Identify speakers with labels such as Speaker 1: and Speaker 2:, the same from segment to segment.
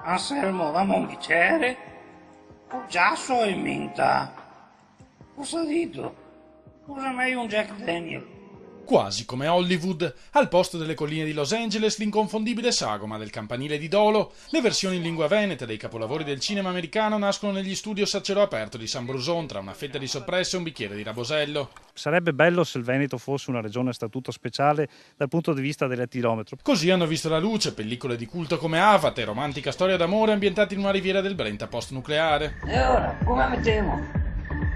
Speaker 1: Anselmo dammi un bicchiere, o giasso e minta. Cosa dito? Cosa meglio un Jack Daniel?
Speaker 2: Quasi come Hollywood, al posto delle colline di Los Angeles l'inconfondibile sagoma del campanile di Dolo, le versioni in lingua veneta dei capolavori del cinema americano nascono negli studios a cielo aperto di San Bruson tra una fetta di soppresse e un bicchiere di Rabosello.
Speaker 3: Sarebbe bello se il Veneto fosse una regione a statuto speciale dal punto di vista dell'etilometro.
Speaker 2: Così hanno visto la luce pellicole di culto come Avatar, romantica storia d'amore ambientata in una riviera del Brenta post-nucleare.
Speaker 1: E ora, come mettiamo?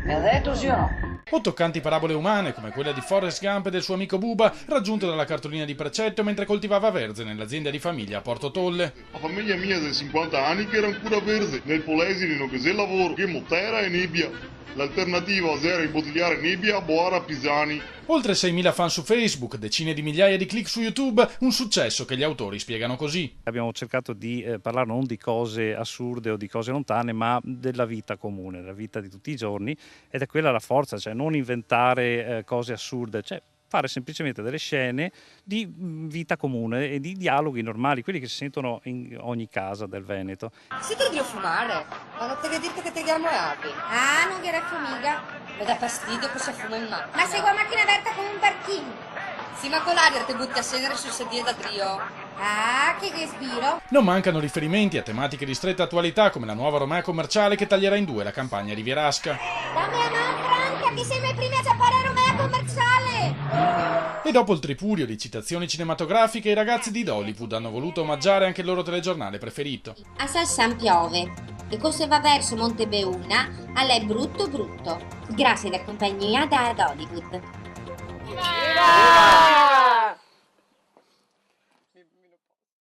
Speaker 1: Mi ha detto sì o no?
Speaker 2: O toccanti parabole umane come quella di Forrest Gump e del suo amico Buba, raggiunto dalla cartolina di Precetto mentre coltivava verze nell'azienda di famiglia a Porto Tolle.
Speaker 4: La famiglia mia dei 50 anni che era ancora verde, nel Polesine non c'è lavoro, che Motera e Nebbia. L'alternativa era imbottigliare nebbia a Boara Pisani.
Speaker 2: Oltre 6.000 fan su Facebook, decine di migliaia di click su YouTube, un successo che gli autori spiegano così.
Speaker 3: Abbiamo cercato di parlare non di cose assurde o di cose lontane, ma della vita comune, della vita di tutti i giorni, ed è quella la forza, cioè non inventare cose assurde, cioè fare semplicemente delle scene di vita comune e di dialoghi normali, quelli che si sentono in ogni casa del Veneto.
Speaker 5: Si te dio fumare, ma non te che dirti che te chiamo api.
Speaker 6: Ah, non gliela fumiga.
Speaker 5: Mi dà fastidio che si fuma in macchina.
Speaker 6: Ma segua macchina aperta come un parchino.
Speaker 5: Sì, ma con l'aria te butti a sedere sul sedile da trio.
Speaker 6: Ah, che sbiro.
Speaker 2: Non mancano riferimenti a tematiche di stretta attualità come la nuova Romea commerciale che taglierà in due la campagna rivierasca.
Speaker 6: Dammi la mano, Franca, che siamo i primi a ciappare a Romea commerciale.
Speaker 2: E dopo il tripudio di citazioni cinematografiche, i ragazzi di Dollywood hanno voluto omaggiare anche il loro telegiornale preferito.
Speaker 6: A Sassan piove e cosa va verso Montebeuna, all'è brutto brutto. Grazie da compagnia da Hollywood.